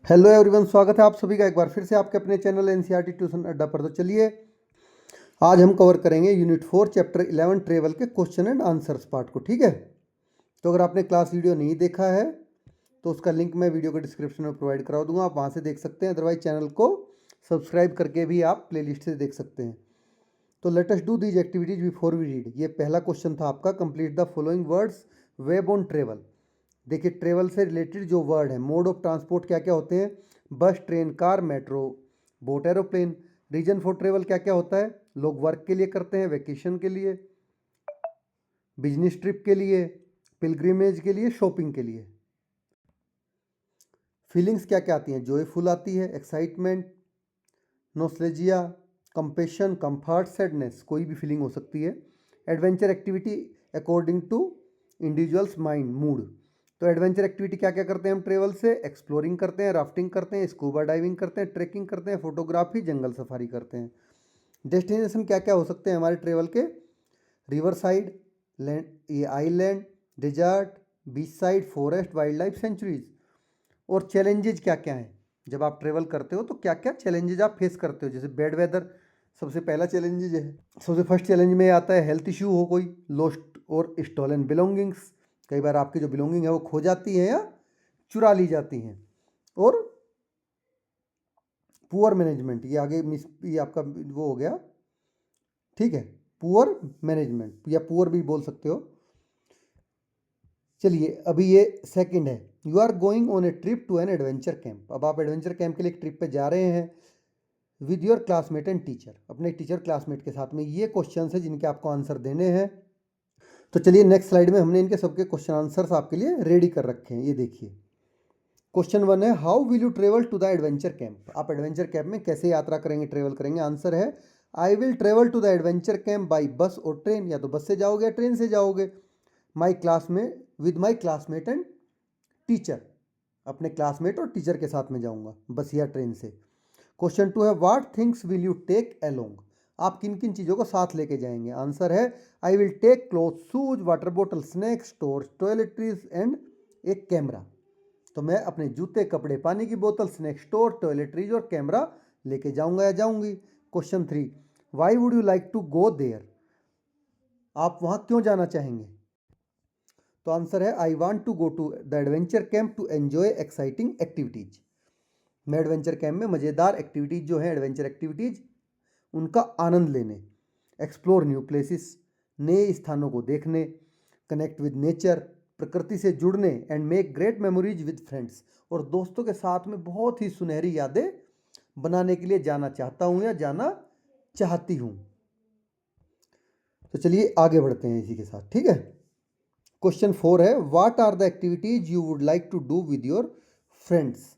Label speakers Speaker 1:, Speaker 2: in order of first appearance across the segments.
Speaker 1: Hello everyone, स्वागत है आप सभी का एक बार फिर से आपके अपने चैनल एनसीईआरटी ट्यूशन अड्डा पर। तो चलिए आज हम कवर करेंगे यूनिट 4 चैप्टर 11 ट्रेवल के क्वेश्चन एंड आंसर्स पार्ट को। ठीक है, तो अगर आपने क्लास वीडियो नहीं देखा है तो उसका लिंक मैं वीडियो के डिस्क्रिप्शन में प्रोवाइड करा दूंगा, आप वहाँ से देख सकते हैं। अदरवाइज चैनल को सब्सक्राइब करके भी आप प्लेलिस्ट से देख सकते हैं। तो let us do these activities before we read. ये पहला क्वेश्चन था आपका, complete the following words web on travel. देखिए ट्रेवल से रिलेटेड जो वर्ड है, मोड ऑफ ट्रांसपोर्ट क्या क्या होते हैं, bus, train, car, metro, boat, aeroplane. Reason for travel क्या क्या होता है, लोग वर्क के लिए करते हैं, वेकेशन के लिए, बिजनेस ट्रिप के लिए, पिलग्रिमेज के लिए, शॉपिंग के लिए। फीलिंग्स क्या क्या आती हैं, जॉयफुल आती है, excitement, nostalgia, compassion, comfort, sadness, कोई भी फीलिंग हो सकती है। Adventure activity according to individuals mind mood. तो एडवेंचर एक्टिविटी क्या क्या करते हैं हम ट्रेवल से, एक्सप्लोरिंग करते हैं, राफ्टिंग करते हैं, स्कूबा डाइविंग करते हैं, ट्रैकिंग करते हैं, फोटोग्राफी, जंगल सफारी करते हैं। डेस्टिनेशन क्या क्या हो सकते हैं हमारे ट्रेवल के, रिवर साइड, लैंड, ये island, desert, beach side, forest, wild life sanctuaries. और चैलेंजेज क्या क्या हैं, जब आप ट्रेवल करते हो तो क्या क्या चैलेंजेज आप फेस करते हो। जैसे बैड वेदर सबसे पहला चैलेंजेज है। सबसे फर्स्ट चैलेंज में आता है हेल्थ इश्यू हो कोई, लॉस्ट और स्टॉलन बिलोंगिंग्स, कई बार आपकी जो बिलोंगिंग है वो खो जाती है या चुरा ली जाती हैं। और पुअर मैनेजमेंट, ये आगे मिस, ये आपका वो हो गया, ठीक है, पुअर मैनेजमेंट या पुअर भी बोल सकते हो। चलिए अभी ये सेकंड है, you are going on a trip to an adventure camp. अब आप एडवेंचर कैंप के लिए एक ट्रिप पे जा रहे हैं with your classmate and teacher, अपने टीचर क्लासमेट के साथ में। ये क्वेश्चन है जिनके आपको आंसर देने हैं। तो चलिए नेक्स्ट स्लाइड में हमने इनके सबके क्वेश्चन आंसर्स आपके लिए रेडी कर रखे हैं। ये देखिए क्वेश्चन 1 है, how will you travel to the adventure camp. आप एडवेंचर कैंप में कैसे यात्रा करेंगे, ट्रेवल करेंगे। आंसर है I will travel to the adventure camp by bus और ट्रेन। या तो बस से जाओगे या ट्रेन से जाओगे। माई क्लास में with my classmate and teacher, अपने क्लासमेट और टीचर के साथ में जाऊंगा बस या ट्रेन से। क्वेश्चन 2 है, what things will you take along. आप किन किन चीज़ों को साथ लेके जाएंगे। आंसर है I will take cloth, shoes, water bottle, snacks, torch, toiletries and एक कैमरा। तो मैं अपने जूते, कपड़े, पानी की बोतल, स्नैक स्टोर, टॉयलेटरीज और कैमरा लेके जाऊंगा या जाऊंगी। Question 3, why would you like to go there. आप वहां क्यों जाना चाहेंगे। तो आंसर है I want to go to the adventure camp to enjoy exciting activities. मैं एडवेंचर कैंप में मज़ेदार एक्टिविटीज जो है, एडवेंचर एक्टिविटीज, उनका आनंद लेने, एक्सप्लोर न्यू प्लेसेस, नए स्थानों को देखने, कनेक्ट विद नेचर, प्रकृति से जुड़ने, and make great memories with friends, और दोस्तों के साथ में बहुत ही सुनहरी यादें बनाने के लिए जाना चाहता हूँ या जाना चाहती हूँ। तो चलिए आगे बढ़ते हैं इसी के साथ, ठीक है। क्वेश्चन 4 है, what are the activities you would like to do with your friends.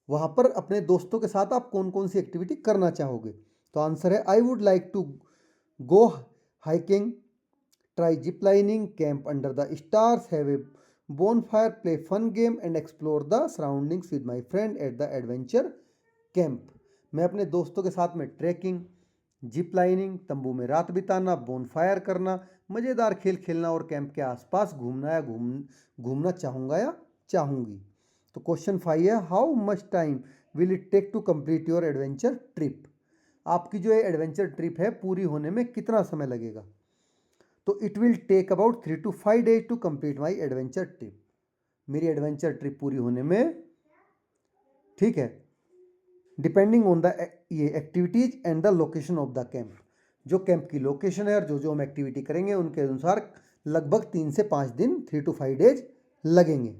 Speaker 1: वहाँ पर अपने दोस्तों के साथ आप कौन कौन सी एक्टिविटी करना चाहोगे। तो आंसर है I would like to go hiking, try zip lining, camp under the stars, have a bonfire, play fun game and explore the surroundings with my friend at the adventure camp। मैं अपने दोस्तों के साथ में trekking, zip lining, तंबू में रात बिताना, बोनफायर करना, मज़ेदार खेल खेलना और कैंप के आसपास घूमना या घूमना चाहूँगा या चाहूँगी। तो क्वेश्चन 5 है, how much time will it take to complete your adventure trip. आपकी जो एडवेंचर ट्रिप है पूरी होने में कितना समय लगेगा। तो it will take about 3 to 5 days to complete my adventure trip. मेरी एडवेंचर ट्रिप पूरी होने में, ठीक है, डिपेंडिंग ऑन द ये activities and the location of the camp. जो कैंप की लोकेशन है और जो जो हम एक्टिविटी करेंगे उनके अनुसार लगभग 3 से 5 दिन, 3 to 5 days लगेंगे।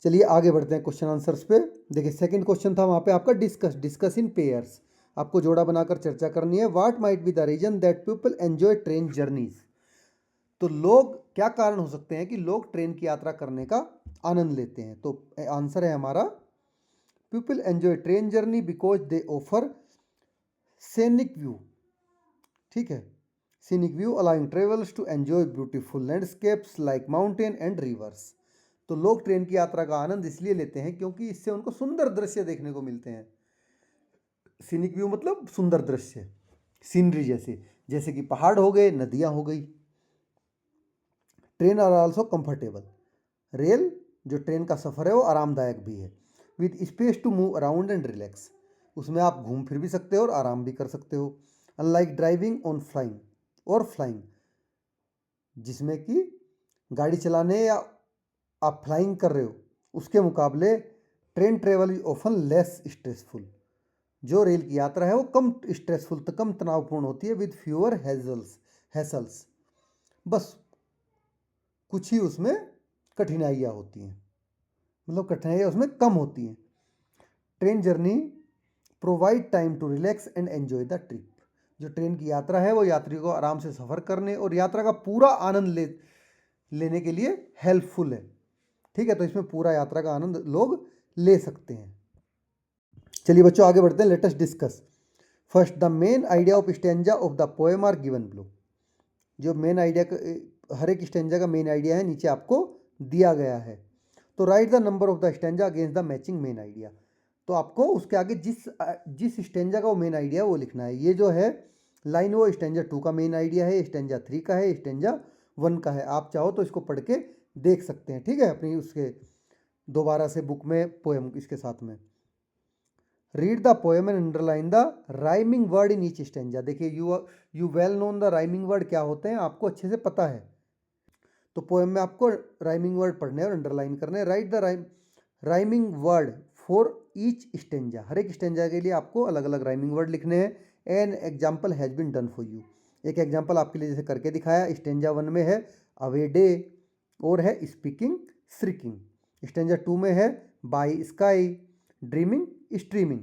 Speaker 1: चलिए आगे बढ़ते हैं क्वेश्चन आंसर्स पे। देखिए सेकंड क्वेश्चन था वहाँ पे आपका, डिस्कस इन पेयर्स। आपको जोड़ा बनाकर चर्चा करनी है। What might be the reason that people enjoy train journeys. तो लोग, क्या कारण हो सकते हैं कि लोग ट्रेन की यात्रा करने का आनंद लेते हैं। तो आंसर है हमारा, people enjoy train journey because they offer scenic view, ठीक है, scenic view allowing travels to enjoy beautiful landscapes like mountain and rivers. तो लोग ट्रेन की यात्रा का आनंद इसलिए लेते हैं क्योंकि इससे उनको सुंदर दृश्य देखने को मिलते हैं। सीनिक व्यू मतलब सुंदर दृश्य, सीनरी जैसे, जैसे कि पहाड़ हो गए, नदियां हो गई। Train are also comfortable. Rail, जो ट्रेन का सफ़र है वो आरामदायक भी है। With space to move around and relax. उसमें आप घूम फिर भी सकते हो और आराम भी कर सकते हो। अनलाइक ड्राइविंग ऑन फ्लाइंग और फ्लाइंग, जिसमें कि गाड़ी चलाने या आप फ्लाइंग कर रहे हो उसके मुकाबले train travel is often less stressful. जो रेल की यात्रा है वो कम स्ट्रेसफुल तो कम तनावपूर्ण होती है। विद फ्यूअर हैसल्स, बस कुछ ही उसमें कठिनाइयाँ होती हैं, मतलब कठिनाइयाँ उसमें कम होती हैं। Train journey provide time to relax and enjoy the trip. जो ट्रेन की यात्रा है वो यात्रियों को आराम से सफ़र करने और यात्रा का पूरा आनंद लेने के लिए हेल्पफुल है। ठीक है, तो इसमें पूरा यात्रा का आनंद लोग ले सकते हैं। चलिए बच्चों आगे बढ़ते हैं। Let us discuss first the main idea of stanza of the poem are given below. जो मेन आइडिया, हर एक स्टेंजा का मेन आइडिया है नीचे आपको दिया गया है। तो right the number of the stanza against the matching main idea. तो आपको उसके आगे जिस स्टेंजा का वो मेन आइडिया वो लिखना है। ये जो है लाइन वो स्टेंजा 2 का मेन आइडिया है, स्टेंजा 3 का है, स्टेंजा 1 का है। आप चाहो तो इसको पढ़ के देख सकते हैं। ठीक है, अपनी उसके दोबारा से बुक में पोएम इसके साथ में। Read the poem and underline the rhyming word in each stanza. देखिए you well known the rhyming word क्या होते हैं, आपको अच्छे से पता है। तो पोएम में आपको राइमिंग वर्ड पढ़ने और अंडरलाइन करने। Write the rhyming word for each stanza. हर एक स्टेंजा के लिए आपको अलग अलग राइमिंग वर्ड लिखने हैं। An example has been done for you. एक एग्जाम्पल आपके लिए जैसे करके दिखाया। स्टेंजा 1 में है अवे डे और है स्पीकिंग श्रिकिंग। स्टेंजा 2 में है by sky dreaming streaming.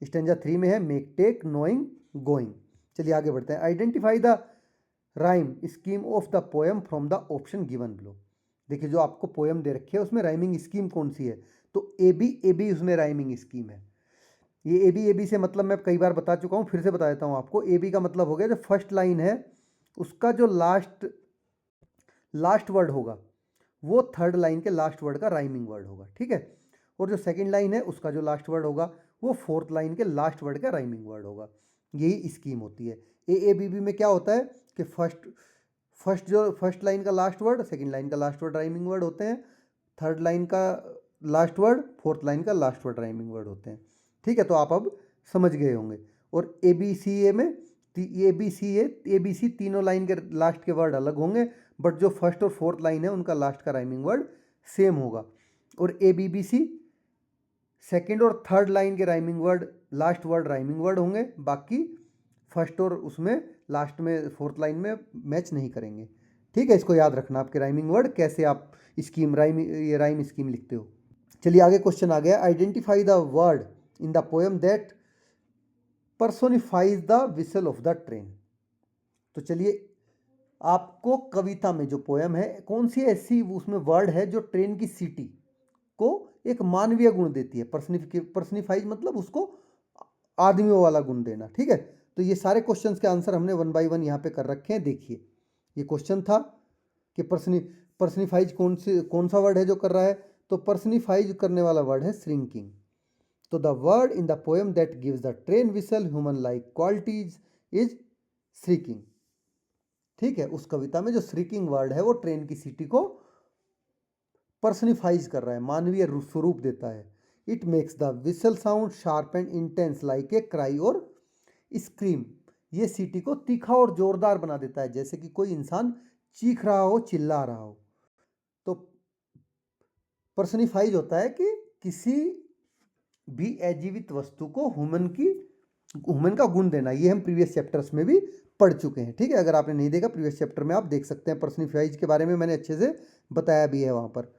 Speaker 1: Stanza 3 में है मेक टेक नोइंग गोइंग। चलिए आगे बढ़ते हैं। Identify the rhyme scheme of the poem from the option given below. देखिए जो आपको पोएम दे रखी है उसमें राइमिंग स्कीम कौन सी है, तो ए बी उसमें राइमिंग स्कीम है। ये ए बी से मतलब मैं कई बार बता चुका हूँ, फिर से बता देता हूँ आपको। ए बी का मतलब हो गया जो फर्स्ट लाइन है उसका जो लास्ट वर्ड होगा वो थर्ड लाइन के लास्ट वर्ड का राइमिंग वर्ड होगा। ठीक है, और जो सेकंड लाइन है उसका जो लास्ट वर्ड होगा वो फोर्थ लाइन के लास्ट वर्ड का राइमिंग वर्ड होगा। यही स्कीम होती है। ए बी में क्या होता है कि फर्स्ट लाइन का लास्ट वर्ड, सेकंड लाइन का लास्ट वर्ड राइमिंग वर्ड होते हैं, थर्ड लाइन का लास्ट वर्ड, फोर्थ लाइन का लास्ट वर्ड राइमिंग वर्ड होते हैं। ठीक है, तो आप अब समझ गए होंगे। और ए बी सी तीनों लाइन के लास्ट के वर्ड अलग होंगे, बट जो फर्स्ट और फोर्थ लाइन है उनका लास्ट का राइमिंग वर्ड सेम होगा। और ए सी सेकेंड और थर्ड लाइन के rhyming word last word rhyming word होंगे, बाकी फर्स्ट और उसमें लास्ट में फोर्थ लाइन में मैच नहीं करेंगे। ठीक है, इसको याद रखना आपके राइमिंग वर्ड कैसे आप राइम स्कीम लिखते हो। चलिए आगे क्वेश्चन आ गया। Identify the word in the poem that personifies the whistle of the train. तो चलिए आपको कविता में जो पोएम है कौन सी ऐसी उसमें वर्ड है जो ट्रेन की सीटी को एक मानवीय गुण देती है। पर्सनिफाइज मतलब उसको आदमियों वाला गुण देना। ठीक है, तो ये सारे क्वेश्चंस के आंसर हमने 1 बाय 1 यहाँ पे कर रखे हैं। देखिए ये क्वेश्चन था कि पर्सनिफाइज कौन सा वर्ड है जो कर रहा है, तो पर्सनिफाइज करने वाला वर्ड है श्रिंकिंग। तो the word in the poem that gives the train whistle human like qualities is shrieking. ठीक है, उस कविता में जो श्रीकिंग वर्ड है वो ट्रेन की सीटी को पर्सनिफाइज कर रहा है, मानवीय स्वरूप देता है। It makes the whistle sound sharp and intense like a cry और स्क्रीम। ये सीटी को तीखा और जोरदार बना देता है, जैसे कि कोई इंसान चीख रहा हो, चिल्ला रहा हो। तो पर्सनिफाइज होता है कि किसी भी अजीवित वस्तु को ह्यूमन का गुण देना। ये हम प्रीवियस चैप्टर्स में भी पढ़ चुके हैं। ठीक है, अगर आपने नहीं देखा प्रीवियस चैप्टर में आप देख सकते हैं। पर्सनिफाइज के बारे में मैंने अच्छे से बताया भी है वहाँ पर।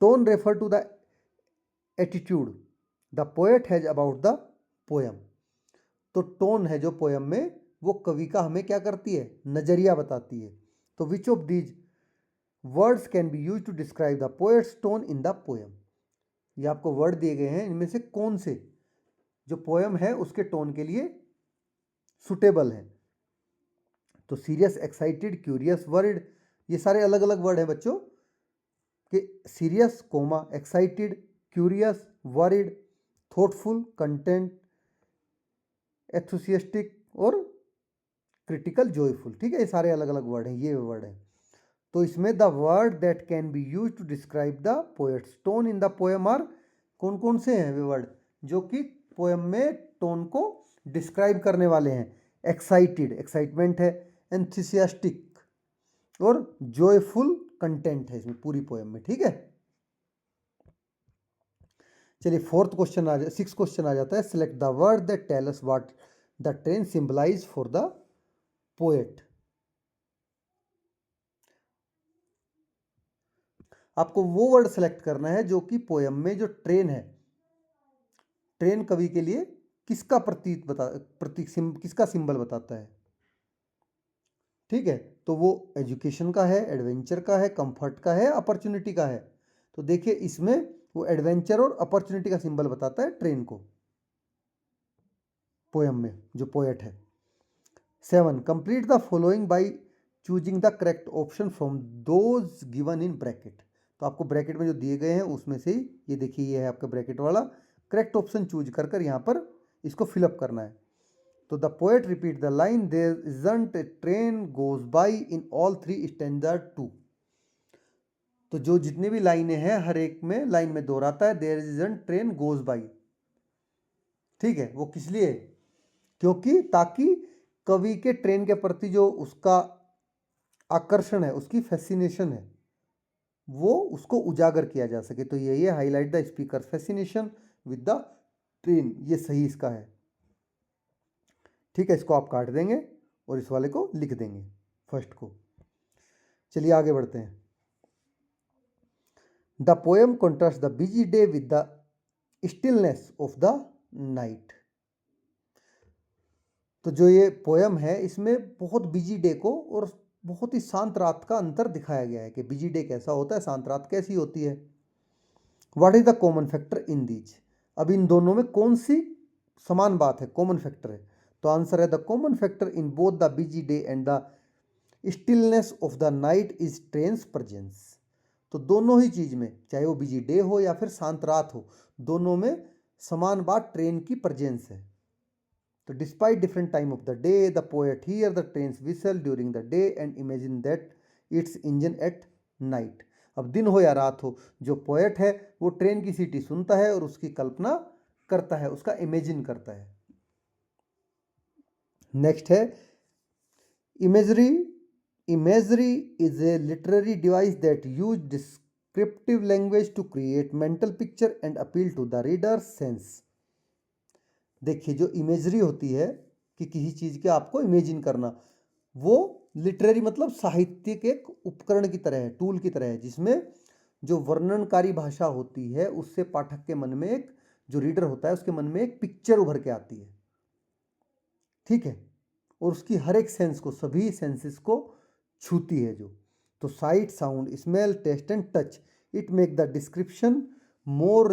Speaker 1: Tone refer to the attitude the poet has about the poem. तो टोन है जो पोएम में वो कवि का हमें क्या करती है, नज़रिया बताती है। तो which of these words can be use to describe the poet's tone in the poem. ये आपको वर्ड दिए गए हैं, इनमें से कौन से जो पोएम है उसके टोन के लिए सुटेबल है। तो सीरियस, एक्साइटेड, क्यूरियस, वर्ड, ये सारे अलग अलग वर्ड हैं बच्चों कि serious comma excited, curious, worried, thoughtful, content, enthusiastic और क्रिटिकल, जॉयफुल। ठीक है, ये सारे अलग अलग वर्ड हैं, ये वर्ड है। तो इसमें the word that can be use to describe the poet's tone in the poem are कौन कौन से हैं वे वर्ड जो कि पोएम में टोन को डिस्क्राइब करने वाले हैं? एक्साइटेड, एक्साइटमेंट है, एंथुसियास्टिक और जॉयफुल कंटेंट है इसमें पूरी पोएम में। ठीक है, चलिए फोर्थ क्वेश्चन आ सिक्स क्वेश्चन आ जाता है। Select the word that tell us what the train symbolize for the poet. आपको वो वर्ड सेलेक्ट करना है जो कि पोएम में जो ट्रेन है, ट्रेन कवि के लिए किसका किसका सिंबल बताता है। ठीक है, तो वो एजुकेशन का है, एडवेंचर का है, कंफर्ट का है, अपॉर्चुनिटी का है। तो देखिए इसमें वो एडवेंचर और अपॉर्चुनिटी का सिंबल बताता है ट्रेन को, पोएम में जो पोएट है। 7. Complete the following by choosing the correct option from those given in bracket. तो आपको ब्रैकेट में जो दिए गए हैं उसमें से ही, ये देखिए ये है आपका ब्रैकेट वाला, करेक्ट ऑप्शन चूज कर कर यहाँ पर इसको फिलअप करना है। तो the poet repeat the line there isn't a train goes by in all 3 stanza 2। तो जो जितनी भी लाइनें हैं हर एक में लाइन में दोहराता है there isn't train goes by. ठीक है, वो किस लिए? क्योंकि ताकि कवि के ट्रेन के प्रति जो उसका आकर्षण है, उसकी फैसिनेशन है, वो उसको उजागर किया जा सके। तो यही है highlight the speaker fascination with the train, ये सही इसका है। ठीक है, इसको आप काट देंगे और इस वाले को लिख देंगे फर्स्ट को। चलिए आगे बढ़ते हैं। The poem contrast the busy day with the stillness of the night. तो जो ये पोएम है इसमें बहुत बिजी डे को और बहुत ही शांत रात का अंतर दिखाया गया है कि बिजी डे कैसा होता है, शांत रात कैसी होती है। What is the common factor in these. अब इन दोनों में कौन सी समान बात है, कॉमन फैक्टर है? तो आंसर है the common factor in both the busy day and the stillness of the night is trains presence. तो दोनों ही चीज में, चाहे वो बिजी डे हो या फिर शांत रात हो, दोनों में समान बात ट्रेन की प्रेजेंस है। तो despite different time of the day the poet here the trains whistle during the day and imagine that it's engine at night. अब दिन हो या रात हो, जो पोएट है वो ट्रेन की सीटी सुनता है और उसकी कल्पना करता है, उसका इमेजिन करता है। नेक्स्ट है imagery. Imagery is a literary device that use descriptive language to create mental picture and appeal to the reader sense. देखिए जो इमेजरी होती है कि किसी चीज के आपको इमेजिन करना, वो लिटरेरी मतलब साहित्यिक एक उपकरण की तरह है, टूल की तरह है, जिसमें जो वर्णनकारी भाषा होती है उससे पाठक के मन में एक, जो रीडर होता है उसके मन में एक पिक्चर उभर के आती है। ठीक है, और उसकी हर एक सेंस को, सभी सेंसेस को छूती है जो। तो sight, sound, smell, taste and touch, it make the description more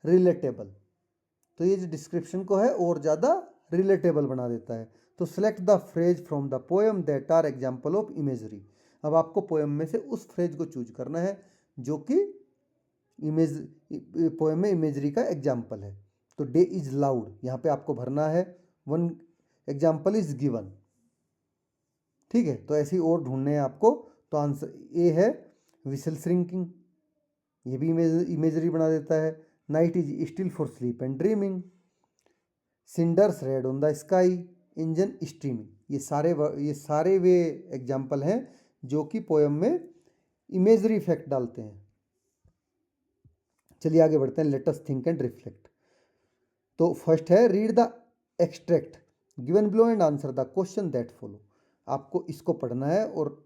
Speaker 1: relatable. तो ये जो डिस्क्रिप्शन को है और ज़्यादा रिलेटेबल बना देता है। तो select the phrase from the poem that are example of imagery. अब आपको पोएम में से उस फ्रेज को चूज करना है जो कि पोएम में इमेजरी का एग्जाम्पल है। तो डे इज लाउड, यहाँ पे आपको भरना है वन एग्जाम्पल इज गिवन। ठीक है, तो ऐसी और ढूंढने हैं आपको। तो आंसर ए है विसल श्रिंकिंग, ये भी इमेजरी बना देता है। Night is still for sleep and dreaming, cinders red on the sky, engine streaming. ये सारे वे एग्जाम्पल हैं जो कि पोएम में इमेजरी इफेक्ट डालते हैं। चलिए आगे बढ़ते हैं। Let us think and reflect. तो फर्स्ट है read the extract given below and answer the question that follow. आपको इसको पढ़ना है और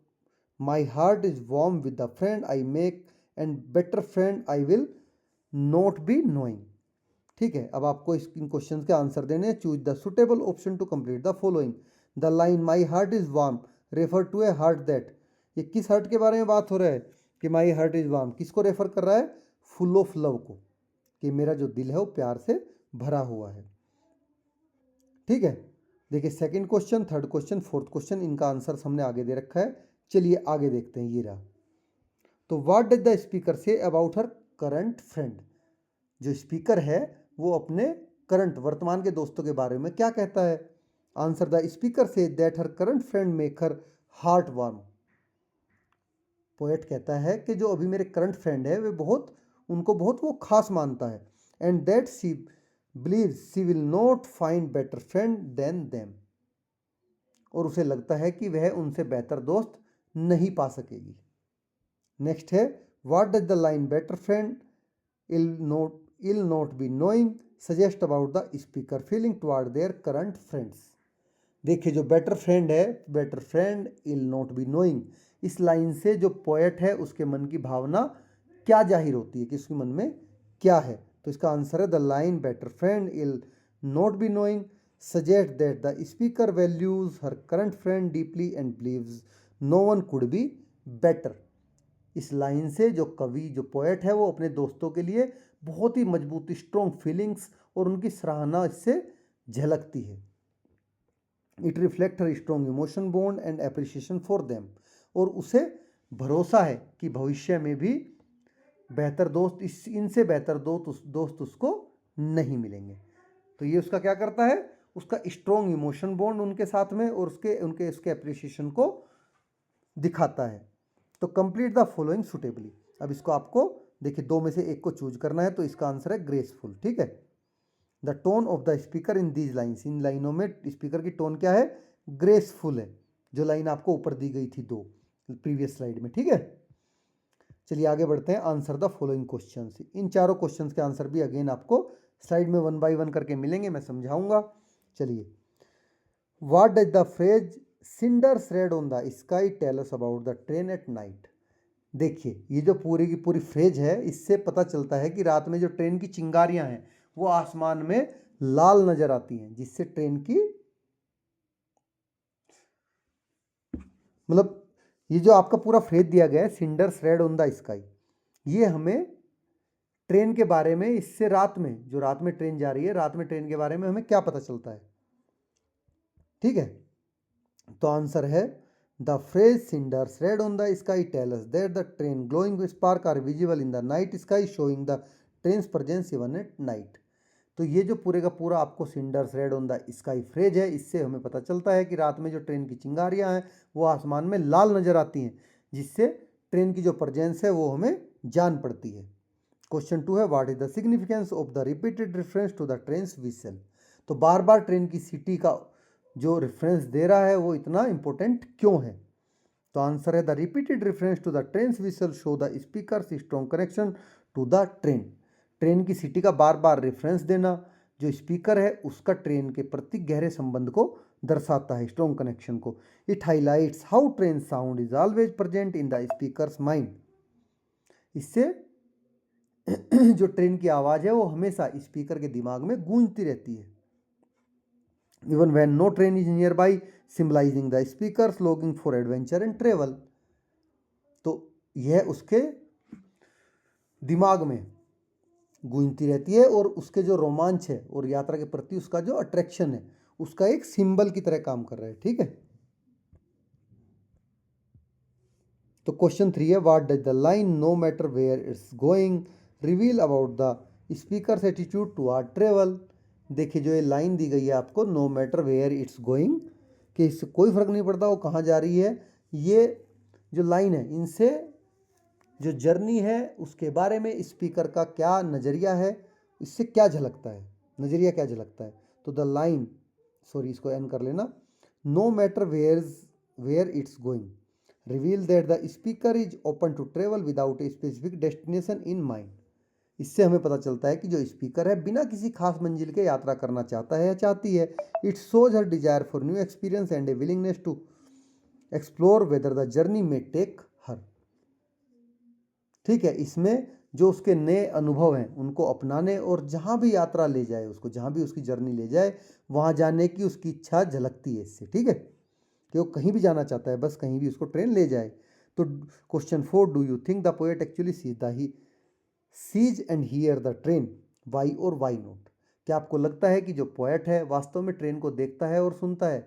Speaker 1: माई heart is warm with the friend I make and better friend I will not be knowing. ठीक है, अब आपको इन क्वेश्चन के आंसर देने हैं। Choose the suitable option to complete the following. The line my heart is warm refer to a heart that, ये किस heart के बारे में बात हो रहा है कि माई हार्ट इज वार्म, किसको रेफर कर रहा है? फुल ऑफ लव को, कि मेरा जो दिल है वो प्यार से भरा हुआ है। ठीक है, देखिए second question, third question, fourth question, इनका आंसर हमने आगे दे रखा है। चलिए आगे देखते हैं, ये रहा। तो what did the speaker say about her current friend. जो स्पीकर है वो अपने करंट, वर्तमान के दोस्तों के बारे में क्या कहता है? Answer the speaker say that her current friend make her heart warm. Poet कहता है कि जो अभी मेरे करंट फ्रेंड है वे बहुत उनको बहुत वो खास मानता है। And that she beliefs she will not find better friend then them, और उसे लगता है कि वह उनसे बेहतर दोस्त नहीं पा सकेगी। नेक्स्ट है what does the line better friend I'll not be knowing suggest about the speaker feeling toward their current friends. देखिए जो बेटर फ्रेंड है, better friend I'll not be knowing, इस लाइन से जो पोएट है उसके मन की भावना क्या जाहिर होती है कि उसके मन में क्या है। तो इसका आंसर है the line better friend I'll not be knowing suggest that the speaker values her current friend deeply and believes no one could be better. इस लाइन से जो कवि, जो पोएट है, वो अपने दोस्तों के लिए बहुत ही मजबूत स्ट्रॉन्ग फीलिंग्स और उनकी सराहना इससे झलकती है। It reflect her strong emotion bond and appreciation for them, और उसे भरोसा है कि भविष्य में भी बेहतर दोस्त, इनसे बेहतर दोस्त उसको नहीं मिलेंगे। तो ये उसका क्या करता है, उसका स्ट्रॉन्ग इमोशन बॉन्ड उनके साथ में और उसके एप्रिसिएशन को दिखाता है। तो कंप्लीट द फॉलोइंग सुटेबली। अब इसको आपको देखिए दो में से एक को चूज करना है, तो इसका आंसर है ग्रेसफुल। ठीक है, the tone of the speaker in these lines, इन लाइनों में स्पीकर की टोन क्या है, ग्रेसफुल है, जो लाइन आपको ऊपर दी गई थी दो प्रीवियस स्लाइड में। ठीक है, चलिए आगे बढ़ते हैं। Answer the following questions. इन चारों क्वेश्चंस के आंसर भी अगेन आपको स्लाइड में 1 बाय 1 करके मिलेंगे, मैं समझाऊंगा। चलिए, what does the phrase cinders red on the sky tell us about the train at night. देखिए ये जो पूरी की पूरी फ्रेज है, इससे पता चलता है कि रात में जो ट्रेन की चिंगारियां हैं वो आसमान में लाल नजर आती हैं, जिससे ट्रेन की मतलब ये जो आपका पूरा फ्रेज दिया गया है cinders red on the sky, ये हमें ट्रेन के बारे में, इससे रात में, जो रात में ट्रेन जा रही है, रात में ट्रेन के बारे में हमें क्या पता चलता है। ठीक है, तो आंसर है the phrase cinders red on the sky tell us that the train glowing spark are visible in the night sky showing the train's presence even at night. तो ये जो पूरे का पूरा आपको cinders red on the sky phrase है, इससे हमें पता चलता है कि रात में जो ट्रेन की चिंगारियां हैं वो आसमान में लाल नजर आती हैं, जिससे ट्रेन की जो प्रेजेंस है वो हमें जान पड़ती है। क्वेश्चन 2 है what is the significance of the repeated reference to the train's whistle. तो बार बार ट्रेन की सीटी का जो रेफरेंस दे रहा है वो इतना इंपॉर्टेंट क्यों है। तो आंसर है the repeated reference to the train's whistle show the speaker's strong connection to the train. Train की सीटी का बार बार रेफरेंस देना जो स्पीकर है उसका ट्रेन के प्रति गहरे संबंध को दर्शाता है, स्ट्रॉन्ग कनेक्शन को। It highlights how train sound is always present in the speakers mind. इससे जो ट्रेन की आवाज़ है वो हमेशा स्पीकर के दिमाग में गूंजती रहती है। Even when no train is near by symbolizing the speaker's longing for adventure and travel. तो यह उसके दिमाग में गूंजती रहती है और उसके जो रोमांच है और यात्रा के प्रति उसका जो अट्रैक्शन है उसका एक सिंबल की तरह काम कर रहा है। ठीक है, तो क्वेश्चन 3 है what does the line no matter where it's going reveal about the speaker's attitude toward travel. देखिए जो ये लाइन दी गई है आपको, no matter where it's going, कि इससे कोई फर्क नहीं पड़ता वो कहाँ जा रही है, ये जो लाइन है इनसे जो जर्नी है उसके बारे में स्पीकर का क्या नज़रिया है, इससे क्या झलकता है, नज़रिया क्या झलकता है। तो द लाइन, सॉरी इसको एन कर लेना, no matter where it's going reveal that the speaker is open to travel without a specific destination in mind. इससे हमें पता चलता है कि जो स्पीकर है बिना किसी खास मंजिल के यात्रा करना चाहता है या चाहती है। It shows her desire for new experience and a willingness to explore whether the journey may take her. ठीक है, इसमें जो उसके नए अनुभव हैं उनको अपनाने और जहाँ भी यात्रा ले जाए उसको, जहाँ भी उसकी जर्नी ले जाए वहाँ जाने की उसकी इच्छा झलकती है इससे। ठीक है, कि वो कहीं भी जाना चाहता है, बस कहीं भी उसको ट्रेन ले जाए। तो question 4, do you think the poet actually sees and hear the train, why और वाई नॉट। क्या आपको लगता है कि जो पोएट है वास्तव में ट्रेन को देखता है और सुनता है,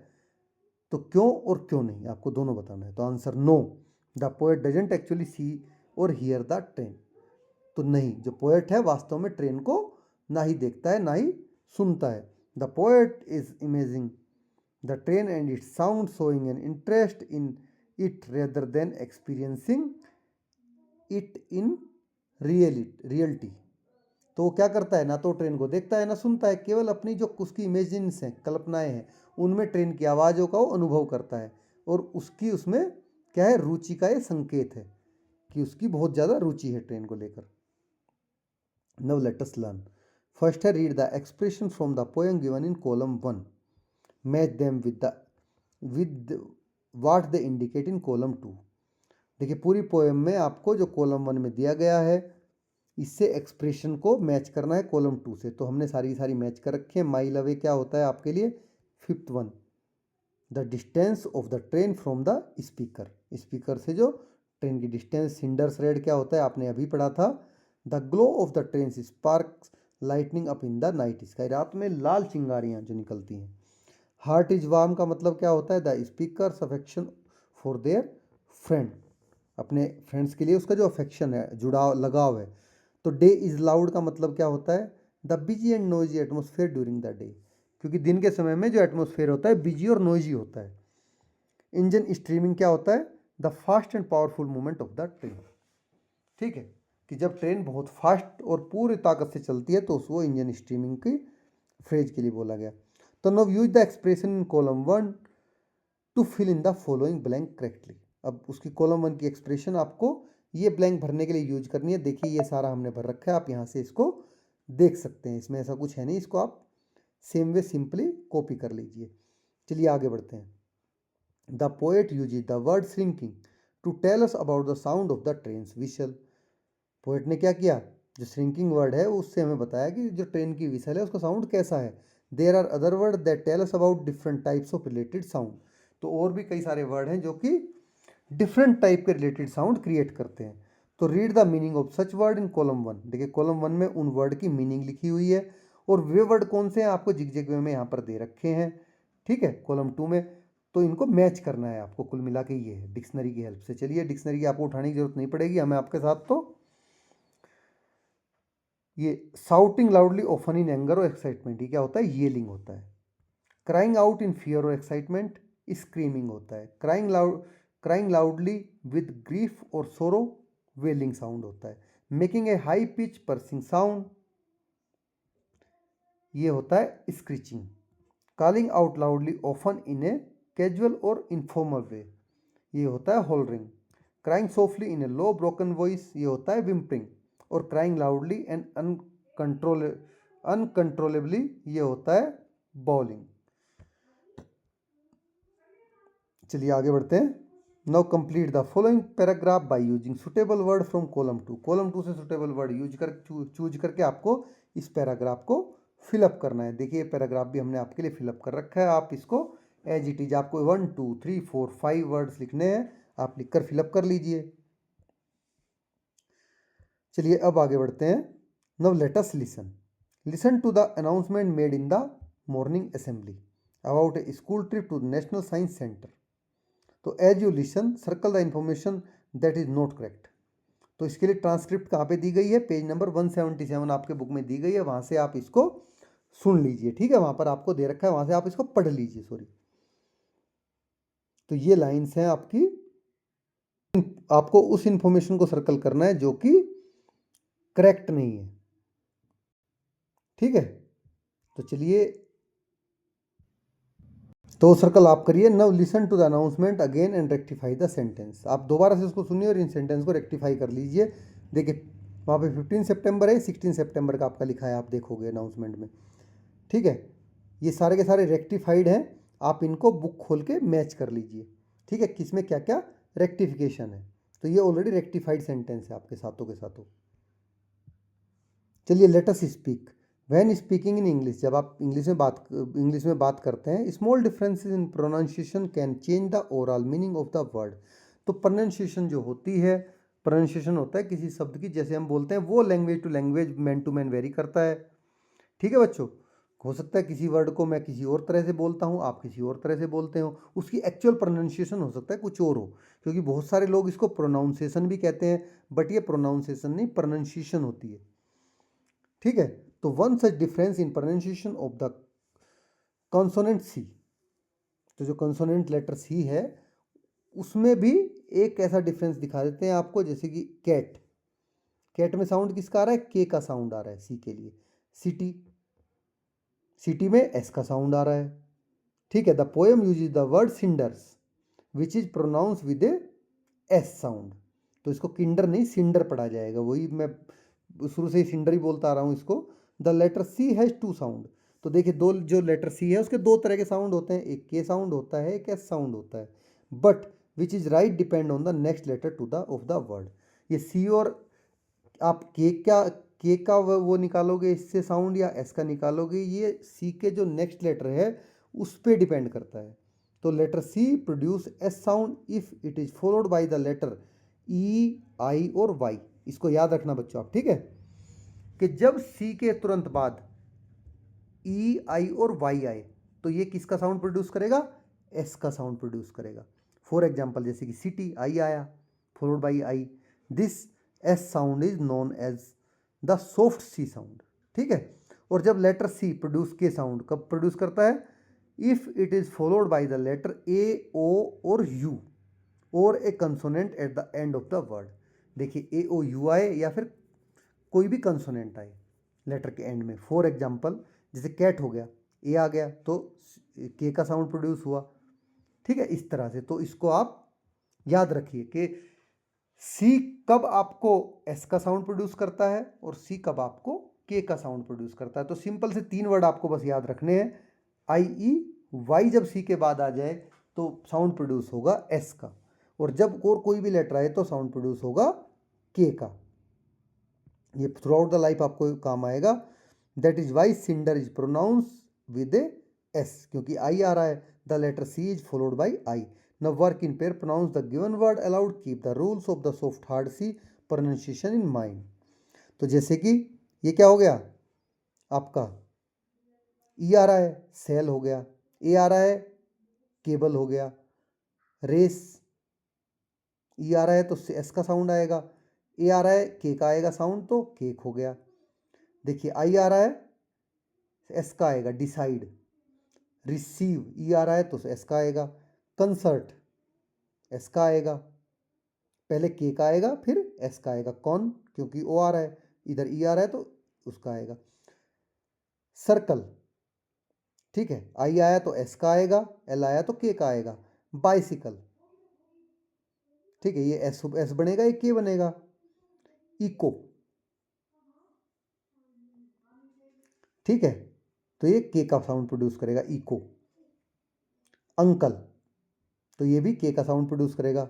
Speaker 1: तो क्यों और क्यों नहीं, आपको दोनों बताना है। तो answer no, the poet doesn't actually see और हियर द ट्रेन। तो नहीं, जो पोएट है वास्तव में ट्रेन को ना ही देखता है ना ही सुनता है। The poet is imaging the train and it's sound showing an interest in it rather than experiencing it in reality. तो वो क्या करता है, ना तो ट्रेन को देखता है ना सुनता है, केवल अपनी जो उसकी इमेजिन्स हैं, कल्पनाएं हैं, उनमें ट्रेन की आवाज़ों का वो अनुभव करता है। और उसकी उसमें क्या है, रुचि का ये संकेत है कि उसकी बहुत ज़्यादा रुचि है ट्रेन को लेकर। Now let us learn. First है read the expression from the poem given in column 1, match them with what they indicate in column 2। देखिए पूरी पोएम में आपको जो कॉलम 1 में दिया गया है इससे एक्सप्रेशन को मैच करना है कॉलम 2 से। तो हमने सारी मैच कर रखी है। माइल अवे क्या होता है आपके लिए, fifth one, the distance of the train from the speaker, speaker से जो ट्रेन की डिस्टेंस। सिंडर्स रेड क्या होता है आपने अभी पढ़ा था, the glow of the train sparks lightning up in the night sky, रात में लाल चिंगारियां जो निकलती हैं। हार्ट इज वार्म का मतलब क्या होता है, the speakers affection for their friend, अपने फ्रेंड्स के लिए उसका जो अफेक्शन है, जुड़ाव, लगाव है। तो डे इज़ लाउड का मतलब क्या होता है, the busy and noisy atmosphere during the day, क्योंकि दिन के समय में जो एटमोसफेयर होता है बिजी और नॉइजी होता है। इंजन स्ट्रीमिंग क्या होता है, the fast and powerful movement of the train. ठीक है, कि जब ट्रेन बहुत फास्ट और पूरी ताकत से चलती है तो उसको इंजन स्ट्रीमिंग की फ्रेज के लिए बोला गया। तो now use the expression in column 1 to fill in the following blank correctly. अब उसकी कॉलम 1 की एक्सप्रेशन आपको ये ब्लैंक भरने के लिए यूज करनी है। देखिए ये सारा हमने भर रखा है, आप यहाँ से इसको देख सकते हैं, इसमें ऐसा कुछ है नहीं, इसको आप सेम वे सिंपली कॉपी कर लीजिए। चलिए आगे बढ़ते हैं। The poet uses the word shrinking to tell us about the sound of the train's whistle. Poet ने क्या किया, जो श्रिंकिंग वर्ड है उससे हमें बताया कि जो ट्रेन की व्हिसल है उसका साउंड कैसा है। There are other word that tell us about different types of related sound. तो और भी कई सारे वर्ड हैं जो कि डिफरेंट टाइप के रिलेटेड साउंड क्रिएट करते हैं। तो read the meaning of such word in column 1। देखिए कॉलम 1 में उन वर्ड की मीनिंग लिखी हुई है और वे वर्ड कौन से हैं आपको जिग वे में यहाँ पर दे रखे हैं। ठीक है, कॉलम 2 में, तो इनको मैच करना है आपको। कुल मिला के ये है डिक्शनरी की हेल्प से। चलिए डिक्शनरी की आपको उठाने की जरूरत नहीं पड़ेगी हमें आपके साथ। तो ये shouting loudly often in anger और एक्साइटमेंट, ये क्या होता है, येलिंग होता है। क्राइंग आउट इन फियर और एक्साइटमेंट, स्क्रीमिंग होता है। क्राइंग लाउडली विद ग्रीफ और सोरो, वेलिंग साउंड होता है। Making a high pitch pursuing sound, ये होता है screeching. Calling out loudly often in a casual और इनफॉर्मल वे, ये होता है होल्डरिंग। क्राइंग सॉफ्टली इन ए लो ब्रोकन वॉइस, ये होता है विम्परिंग। और क्राइंग लाउडली एंड अनकंट्रोलेबली, ये होता है बॉलिंग। चलिए आगे बढ़ते हैं। Now complete the following paragraph by using suitable word from column 2। Column 2 से सुटेबल वर्ड चूज करके आपको इस पैराग्राफ को फिलअप करना है। देखिए पैराग्राफ भी हमने आपके लिए फिलअप कर रखा है। आप इसको एज इट इज, आपको 1 2 3 4 5 वर्ड्स लिखने हैं, आप लिखकर फिलअप कर लीजिए। चलिए अब आगे बढ़ते हैं। Now let us listen to the announcement made in the morning assembly about a school trip to national science centre. तो as you listen circle the information that is not correct. तो इसके लिए ट्रांसक्रिप्ट कहाँ पे दी गई है, page number 177 आपके book में दी गई है, वहाँ से आप इसको सुन लीजिए। ठीक है, वहाँ पर आपको दे रखा है, वहाँ से आप इसको पढ़ लीजिए। सॉरी, तो ये लाइन्स हैं आपकी, आपको उस इंफॉर्मेशन को सर्कल करना है जो कि करेक्ट नहीं है। ठीक है, तो चलिए, तो सर्कल आप करिए। Now listen to the announcement again and rectify the sentence. आप दोबारा से उसको सुनिए और इन सेंटेंस को रेक्टिफाई कर लीजिए। देखिए वहाँ पे 15 सितंबर है, 16 सितंबर का आपका लिखा है, आप देखोगे अनाउंसमेंट में। ठीक है, ये सारे के सारे रेक्टिफाइड हैं, आप इनको बुक खोल के मैच कर लीजिए। ठीक है, किसमें क्या क्या रेक्टिफिकेशन है। तो ये ऑलरेडी रेक्टिफाइड सेंटेंस है आपके साथों के साथों। चलिए let us speak when speaking in English. जब आप इंग्लिश में बात करते हैं, small differences in pronunciation can change the overall meaning of the word. तो प्रोनाउंसिएशन जो होती है, प्रोनाउंसिएशन होता है किसी शब्द की, जैसे हम बोलते हैं वो language to language, man to man vary करता है। ठीक है बच्चों, हो सकता है किसी वर्ड को मैं किसी और तरह से बोलता हूँ, आप किसी और तरह से बोलते हो, उसकी एक्चुअल प्रोनाउंसिएशन हो सकता है कुछ और हो। क्योंकि बहुत सारे लोग इसको प्रोनाउंसिएशन भी कहते हैं, बट ये प्रोनाउंसिएशन नहीं, प्रोनाउंसिएशन होती है। ठीक है, तो one such difference in pronunciation of the consonant C. तो जो कॉन्सोनेंट लेटर सी है उसमें भी एक ऐसा डिफरेंस दिखा देते हैं आपको, जैसे कि कैट, कैट में साउंड किसका आ रहा है, के का साउंड आ रहा है सी के लिए। सिटी, सिटी में एस का साउंड आ रहा है, ठीक है। The poem uses the word cinders which is pronounce with a S sound, तो इसको किंडर नहीं सिंडर पढ़ा जाएगा, वही मैं शुरू से ही सिंडर ही बोलता आ रहा हूँ इसको। The letter C has two sound, तो देखिए दो, जो लेटर सी है उसके दो तरह के साउंड होते हैं, एक के साउंड होता है, एक एस साउंड होता है, but which is right depend on the next letter to the of the word. ये सी और आप के का वो निकालोगे इससे साउंड या एस का निकालोगे, ये सी के जो नेक्स्ट लेटर है उस पर डिपेंड करता है। तो letter C produce S sound if it is followed by the letter E, I और वाई। इसको याद रखना बच्चों आप, ठीक है, कि जब सी के तुरंत बाद ई, आई और वाई आए तो ये किसका साउंड प्रोड्यूस करेगा, एस का साउंड प्रोड्यूस करेगा। फॉर एग्जाम्पल जैसे कि सिटी, आई आया followed by I, this S sound is known as the soft C sound, ठीक है। और जब letter C produce K sound कब प्रोड्यूस करता है, if it is followed by the letter A, O और यू और a consonant at the end of the word. देखिए ए, ओ, यू आए या फिर कोई भी कंसोनेंट आए लेटर के एंड में। फॉर एग्जाम्पल जैसे कैट हो गया, ए आ गया तो के का साउंड प्रोड्यूस हुआ, ठीक है, इस तरह से। तो इसको आप याद रखिए कि सी कब आपको एस का साउंड प्रोड्यूस करता है और सी कब आपको के का साउंड प्रोड्यूस करता है। तो सिंपल से 3 वर्ड आपको बस याद रखने हैं, आई, ई, वाई जब सी के बाद आ जाए तो साउंड प्रोड्यूस होगा एस का, और जब और कोई भी लेटर आए तो साउंड प्रोड्यूस होगा के का। ये थ्रू आउट द लाइफ आपको काम आएगा। That is why cinder is pronounce with a S, क्योंकि आई आ रहा है, the letter C is followed by I. Now work in pair, pronounce the given word aloud, keep the rules of the soft hard C pronunciation in mind। तो जैसे कि ये क्या हो गया आपका, ई आ रहा है सेल हो गया, ए आ रहा है केबल हो गया, रेस, ई आ रहा है तो एस का साउंड आएगा, ए आ रहा है के का आएगा साउंड तो केक हो गया। देखिए आई आ रहा है एस का आएगा डिसाइड, रिसीव, ई आ रहा है तो एस का आएगा, कंसर्ट एस का आएगा, पहले के का आएगा फिर एस का आएगा, कौन क्योंकि ओ आ रहा है, इधर ई आ रहा है तो उसका आएगा। सर्कल, ठीक है, आई आया तो एस का आएगा, एल आया तो के का आएगा। बाइसिकल, ठीक है, ये एस बनेगा ये के बनेगा। इको, ठीक है, तो ये के का साउंड प्रोड्यूस करेगा इको। अंकल, तो ये भी के का साउंड प्रोड्यूस करेगा।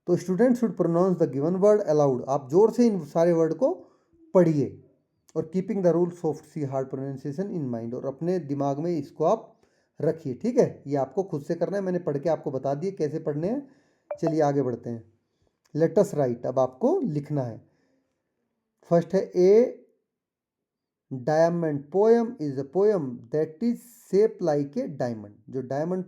Speaker 1: तो student should pronounce the given word aloud, आप जोर से इन सारे वर्ड को पढ़िए और keeping the rule soft C hard pronunciation in mind, और अपने दिमाग में इसको आप रखिए, ठीक है। ये आपको खुद से करना है, मैंने पढ़ के आपको बता दिए कैसे पढ़ने हैं। चलिए आगे बढ़ते हैं। लेट अस राइट, अब आपको लिखना है। फर्स्ट है a diamond poem is a poem that is shape like a diamond.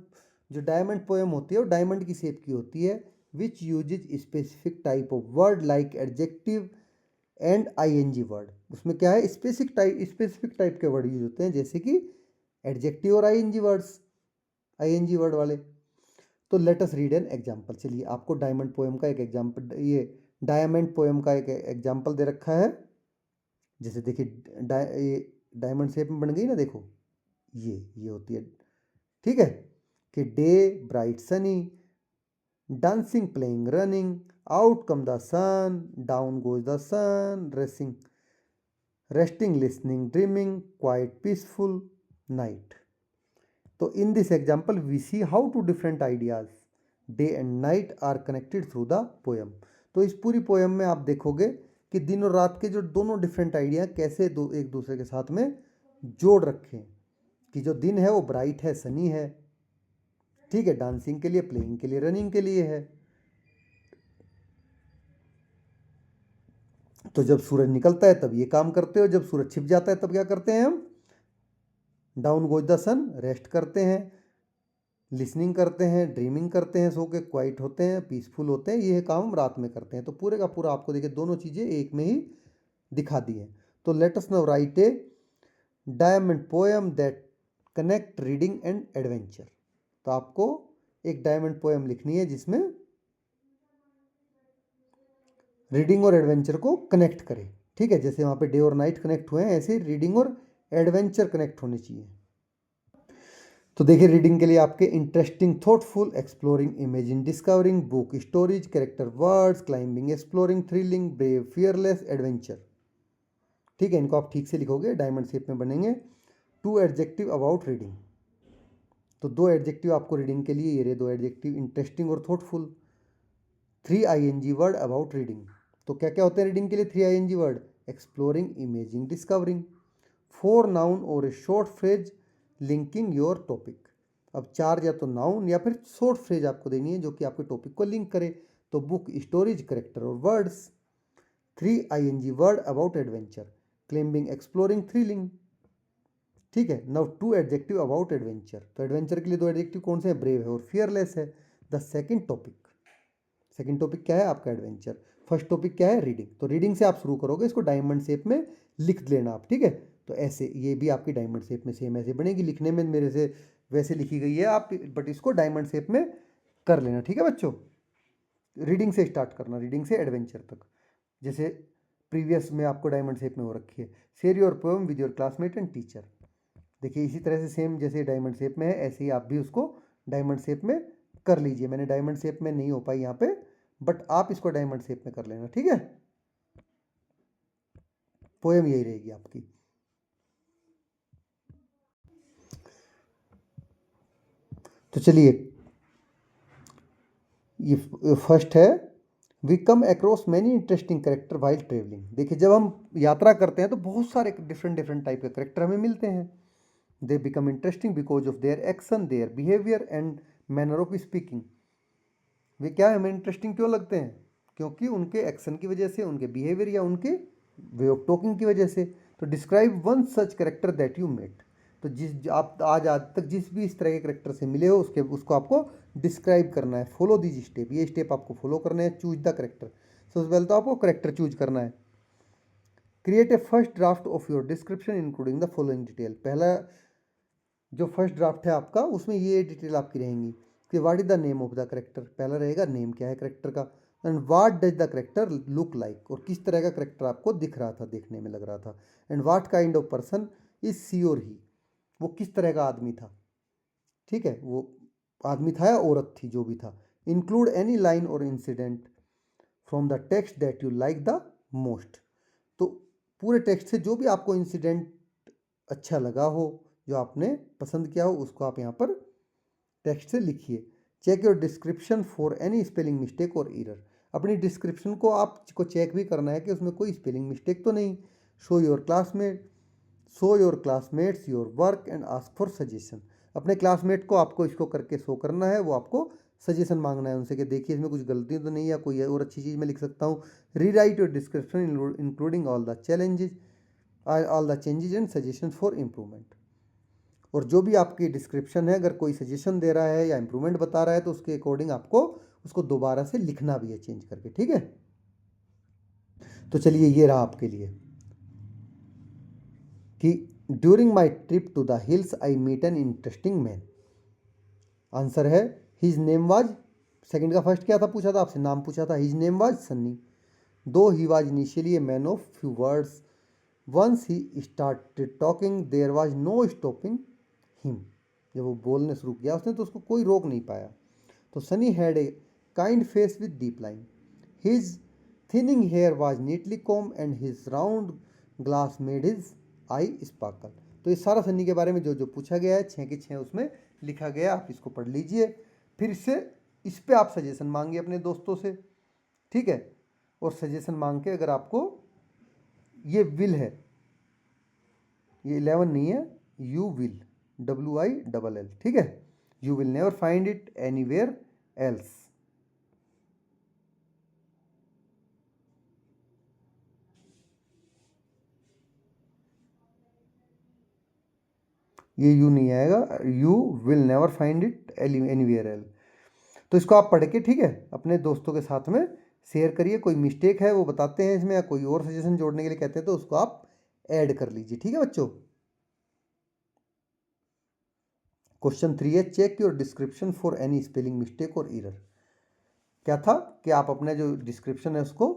Speaker 1: जो डायमंड पोएम होती है वो डायमंड की शेप की होती है। Which uses specific type of word like adjective and I N G word. उसमें क्या है, स्पेसिफिक टाइप के वर्ड यूज होते हैं, जैसे कि एडजेक्टिव और आईएनजी वर्ड्स, आईएनजी वर्ड वाले। तो let us read an example. चलिए आपको डायमंड पोएम का एक एग्जाम्पल, ये डायमंड पोएम का एक एग्जाम्पल दे रखा है। जैसे देखिए डायमंड शेप में बन गई ना, देखो ये होती है, ठीक है, कि day bright sunny, dancing playing running, out come the sun, down goes the sun, resting listening dreaming, quiet peaceful night. तो in this example we see how two different ideas day and night are connected through the poem. तो इस पूरी poem में आप देखोगे कि दिन और रात के जो दोनों डिफरेंट आइडिया कैसे एक दूसरे के साथ में जोड़ रखे हैं, कि जो दिन है वो ब्राइट है, सनी है, ठीक है, डांसिंग के लिए, प्लेइंग के लिए, रनिंग के लिए है। तो जब सूरज निकलता है तब ये काम करते हो, जब सूरज छिप जाता है तब क्या करते हैं हम, down goes the sun, rest करते हैं, लिसनिंग करते हैं, ड्रीमिंग करते हैं, सो के क्वाइट होते हैं, पीसफुल होते हैं, ये काम हम रात में करते हैं। तो पूरे का पूरा आपको देखिए दोनों चीज़ें एक में ही दिखा दी है। तो let us now right A diamond poem that connect reading and adventure. तो आपको एक डायमंड पोएम लिखनी है जिसमें रीडिंग और एडवेंचर को कनेक्ट करे। ठीक है, जैसे वहाँ पे डे और नाइट कनेक्ट हुए हैं, ऐसे रीडिंग और एडवेंचर कनेक्ट होने चाहिए। तो देखिए, रीडिंग के लिए आपके interesting, thoughtful, exploring, imagine, discovering, book stories, character words, climbing, exploring, thrilling, brave, fearless, adventure. ठीक है, इनको आप ठीक से लिखोगे, डायमंड शेप में बनेंगे। 2 एडजेक्टिव अबाउट रीडिंग, तो 2 एडजेक्टिव आपको रीडिंग के लिए ये रहे 2 एडजेक्टिव, इंटरेस्टिंग और thoughtful. 3 ING word about reading, तो क्या क्या होते हैं रीडिंग के लिए 3 ING word? Exploring, imaging, discovering. 4 noun और a short phrase linking your topic. अब 4 या तो नाउन या फिर शॉर्ट फ्रेज आपको देनी है जो कि आपके टॉपिक को लिंक करे, तो बुक, स्टोरीज, करेक्टर और words. 3 ING word about adventure, climbing, exploring, thrilling. ठीक है, नाउ 2 एडजेक्टिव अबाउट एडवेंचर, तो एडवेंचर के लिए 2 एडजेक्टिव कौन से हैं? ब्रेव है और फियरलेस है। द सेकंड टॉपिक क्या है आपका? एडवेंचर। फर्स्ट टॉपिक क्या है? रीडिंग। तो रीडिंग से आप शुरू करोगे, इसको डायमंड शेप में लिख लेना आप, ठीक है। तो ऐसे ये भी आपकी डायमंड शेप में सेम ऐसे बनेगी, लिखने में मेरे से वैसे लिखी गई है आप, बट इसको डायमंड शेप में कर लेना, ठीक है बच्चों। रीडिंग से स्टार्ट करना, रीडिंग से एडवेंचर तक, जैसे प्रीवियस में आपको डायमंड शेप में हो रखी है। Share your poem with your classmate and teacher. देखिए इसी तरह से सेम जैसे डायमंड शेप में है, ऐसे ही आप भी उसको डायमंड शेप में कर लीजिए। मैंने डायमंड शेप में नहीं हो पाई यहाँ पे, बट आप इसको डायमंड शेप में कर लेना, ठीक है। पोएम यही रहेगी आपकी। तो चलिए, ये फर्स्ट है, we come across many interesting character while travelling. देखिए जब हम यात्रा करते हैं तो बहुत सारे डिफरेंट डिफरेंट टाइप के करेक्टर हमें मिलते हैं। They become interesting because of their action, their behaviour and manner of speaking. वे क्या है, हमें इंटरेस्टिंग क्यों लगते हैं? क्योंकि उनके एक्शन की वजह से, उनके बिहेवियर या उनके वे ऑफ टॉकिंग की वजह से। तो describe one such character that you met, तो जिस आप आज तक जिस भी इस तरह के करेक्टर से मिले हो उसको आपको डिस्क्राइब करना है। फॉलो दीज स्टेप, ये स्टेप आपको फॉलो करने हैं। चूज द करेक्टर, सबसे पहले तो आपको करेक्टर चूज करना है। Create a first draft of your description including the following detail. पहला जो फर्स्ट ड्राफ्ट है आपका, उसमें ये डिटेल आपकी रहेंगी कि what is the name of the character. पहला रहेगा नेम क्या है करेक्टर का, and what does the character look like, और किस तरह का करेक्टर आपको दिख रहा था, देखने में लग रहा था। And what kind of person is she और ही, वो किस तरह का आदमी था, ठीक है, वो आदमी था या औरत थी, जो भी था। इंक्लूड एनी लाइन और incident from the text that you like the most, तो पूरे टेक्स्ट से जो भी आपको इंसिडेंट अच्छा लगा हो, जो आपने पसंद किया हो, उसको आप यहाँ पर टेक्स्ट से लिखिए। Check your description for any spelling mistake और एरर, अपनी डिस्क्रिप्शन को आपको चेक भी करना है कि उसमें कोई स्पेलिंग मिस्टेक तो नहीं। Show your classmates your work and ask for suggestion, अपने क्लासमेट को आपको इसको करके शो करना है, वो आपको सजेशन मांगना है उनसे कि देखिए इसमें कुछ गलती तो नहीं है, कोई और अच्छी चीज़ मैं लिख सकता हूँ। Rewrite your description including all the changes and suggestion for improvement, और जो भी आपकी डिस्क्रिप्शन है अगर कोई सजेशन दे रहा है या इम्प्रूवमेंट बता रहा है तो उसके अकॉर्डिंग आपको उसको दोबारा से लिखना भी है, चेंज करके, ठीक है। तो चलिए ये रहा आपके लिए कि during my trip to the hills I meet an interesting man. Answer है हिज नेम वाज, सेकंड का फर्स्ट क्या था पूछा था आपसे, नाम पूछा था। His name was Sunny, though he was initially a man of few words, once he started talking there was no stopping him. जब वो बोलने शुरू किया उसने तो उसको कोई रोक नहीं पाया। तो Sunny had a kind face with deep line, his thinning hair was neatly comb and his round glass made his eye sparkle. तो ये सारा सन्नी के बारे में जो जो पूछा गया है 6 के 6 उसमें लिखा गया, आप इसको पढ़ लीजिए। फिर से इस पे आप सजेशन मांगिए अपने दोस्तों से, ठीक है। और सजेशन मांग के अगर आपको ये विल है, ये 11 नहीं है, यू विल, WILL, ठीक है। You will never find it anywhere else. ये यू नहीं आएगा, you will never find it anywhere else. तो इसको आप पढ़ के, ठीक है, अपने दोस्तों के साथ में शेयर करिए। कोई मिस्टेक है वो बताते हैं इसमें, या कोई और सजेशन जोड़ने के लिए कहते हैं तो उसको आप ऐड कर लीजिए, ठीक है बच्चों। क्वेश्चन 3 है, check your description for any spelling mistake और एरर। क्या था कि आप अपना जो डिस्क्रिप्शन है उसको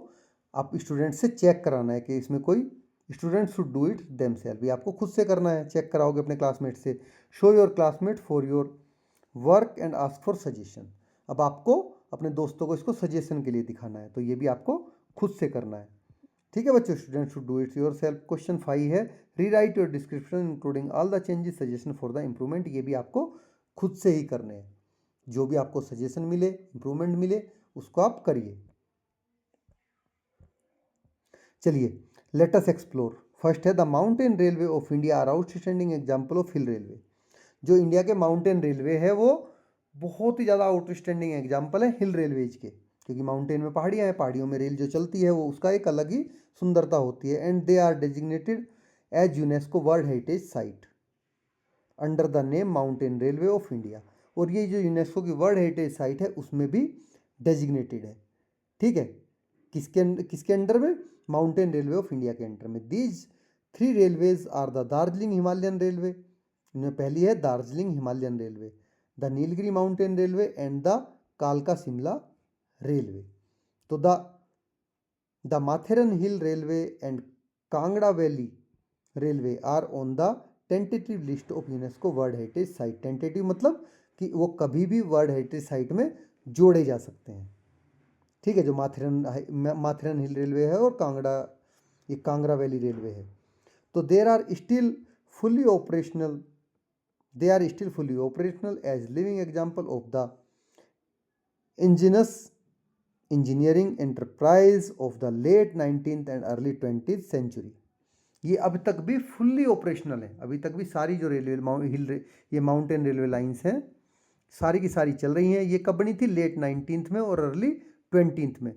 Speaker 1: आप स्टूडेंट से चेक कराना है कि इसमें कोई student should do it themself, ये आपको खुद से करना है, चेक कराओगे अपने क्लासमेट से। Show your classmate for your work and ask for suggestion. अब आपको अपने दोस्तों को इसको सजेशन के लिए दिखाना है, तो ये भी आपको खुद से करना है। ठीक है बच्चों, student should do it your self. Question 5 है, री right your description including all the changes suggestion for the improvement. ये भी आपको खुद से ही करने हैं, जो भी आपको सजेशन मिले, इम्प्रूवमेंट मिले, उसको आप करिए। चलिए लेट अस एक्सप्लोर। फर्स्ट है the mountain railway of India are outstanding example of hill railway. जो इंडिया के माउंटेन रेलवे है वो बहुत ही ज़्यादा आउटस्टैंडिंग एग्जाम्पल है हिल रेलवेज के, क्योंकि माउंटेन में पहाड़ियाँ हैं, पहाड़ियों में रेल जो चलती है वो उसका एक अलग ही सुंदरता होती है। And they are designated as UNESCO world heritage site under the name mountain railway of India. और ये जो यूनेस्को की वर्ल्ड हेरिटेज साइट है उसमें भी डेजिग्नेटेड है। ठीक है, किसके अंडर में? माउंटेन रेलवे ऑफ इंडिया के अंडर में। These 3 railways are the Darjeeling Himalayan railway, इनमें पहली है Darjeeling Himalayan railway, the Nilgiri mountain railway and the कालका शिमला रेलवे। तो the Matheran hill railway and Kangra valley railway are on the tentative list of UNESCO world heritage site. Tentative मतलब कि वो कभी भी वर्ल्ड हेरिटेज साइट में जोड़े जा सकते हैं। ठीक है, जो माथेरन हिल रेलवे है और ये कांगड़ा वैली रेलवे है। तो there are still fully operational as living example of the ingenious engineering enterprise of the late 19th and early 20th century. ये अब तक भी फुल्ली ऑपरेशनल है, अभी तक भी सारी जो ये माउंटेन रेलवे लाइंस हैं सारी की सारी चल रही हैं। ये कब बनी थी? लेट 19th में और अर्ली 20th में।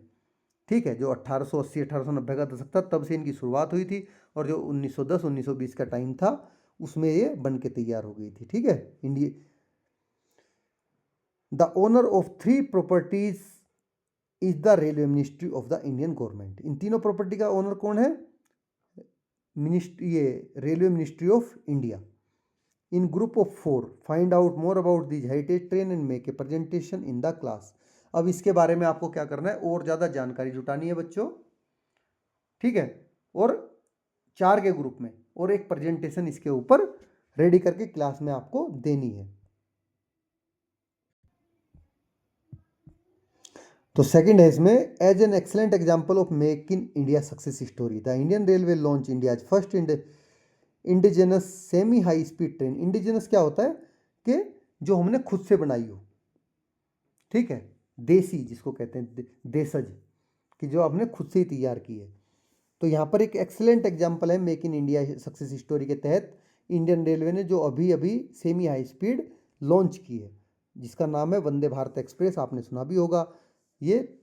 Speaker 1: ठीक है, जो 1880 1890 का दशक था तब से इनकी शुरुआत हुई थी, और जो 1910 1920 का टाइम था उसमें ये बन के तैयार हो गई थी। ठीक है, India the owner of 3 properties is the railway ministry of the Indian government. इन तीनों प्रॉपर्टी का ओनर कौन है? ये railway ministry of India. In group of 4 find out more about this heritage train and make a presentation in the class. अब इसके बारे में आपको क्या करना है, और ज़्यादा जानकारी जुटानी है बच्चों। ठीक है, और 4 के ग्रुप में और एक प्रेजेंटेशन इसके ऊपर रेडी करके क्लास में आपको देनी है। तो सेकंड है इसमें, as an excellent example of make in India success story the Indian railway launch India's first indigenous semi high speed train. Indigenous क्या होता है? कि जो हमने खुद से बनाई हो। ठीक है, देसी जिसको कहते हैं देसज, कि जो आपने खुद से ही तैयार की है। तो यहाँ पर एक एक्सीलेंट एग्जांपल है make in India success story के तहत इंडियन रेलवे ने जो अभी अभी सेमी हाई स्पीड लॉन्च की है, जिसका नाम है वंदे भारत एक्सप्रेस। आपने सुना भी होगा। ये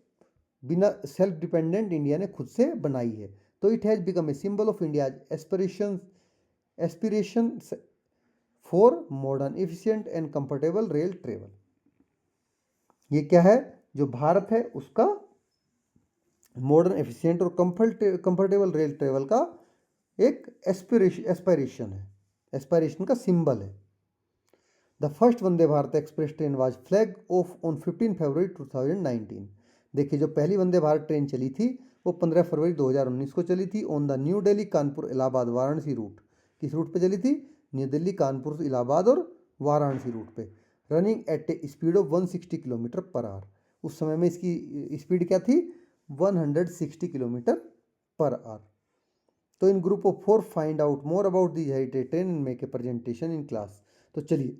Speaker 1: बिना सेल्फ डिपेंडेंट इंडिया ने खुद से बनाई है। तो it has become a symbol of India aspiration for modern efficient and comfortable rail travel. ये क्या है? जो भारत है उसका मॉडर्न एफिशिएंट और कंफर्टेबल रेल ट्रेवल का एक एस्पायरेशन है, एस्पायरेशन का सिंबल है। The first Vande Bharat express train was flag of on 15 फरवरी 2019। देखिए, जो पहली वंदे भारत ट्रेन चली थी वो 15 फरवरी 2019 को चली थी on the new Delhi Kanpur Allahabad Varanasi route. किस रूट पे चली थी? न्यू दिल्ली कानपुर इलाहाबाद और वाराणसी रूट पे। Running at a speed of 160 kilometre per hour. उस समय में इसकी स्पीड क्या थी? 160 किलोमीटर पर आवर। तो in group of 4 find out more about the heritage train and make a presentation in class. तो चलिए,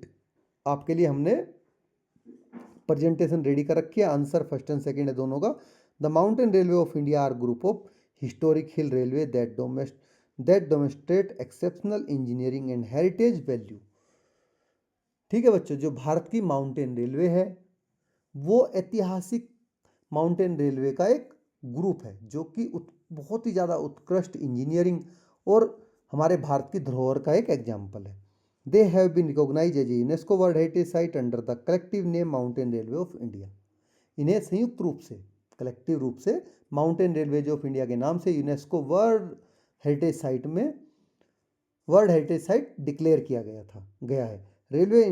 Speaker 1: आपके लिए हमने प्रेजेंटेशन रेडी कर रखी है। आंसर फर्स्ट एंड सेकंड है दोनों का। The mountain railway of India are group of historic hill railway that demonstrate exceptional engineering and heritage value. ठीक है बच्चों, जो भारत की माउंटेन रेलवे है वो ऐतिहासिक माउंटेन रेलवे का एक ग्रुप है, जो कि बहुत ही ज़्यादा उत्कृष्ट इंजीनियरिंग और हमारे भारत की धरोहर का एक एग्जाम्पल है। They have been recognise as UNESCO world heritage site under the collective name mountain railway of India. इन्हें संयुक्त रूप से, कलेक्टिव रूप से माउंटेन रेलवेज ऑफ इंडिया के नाम से UNESCO world heritage site declare किया गया है। Railways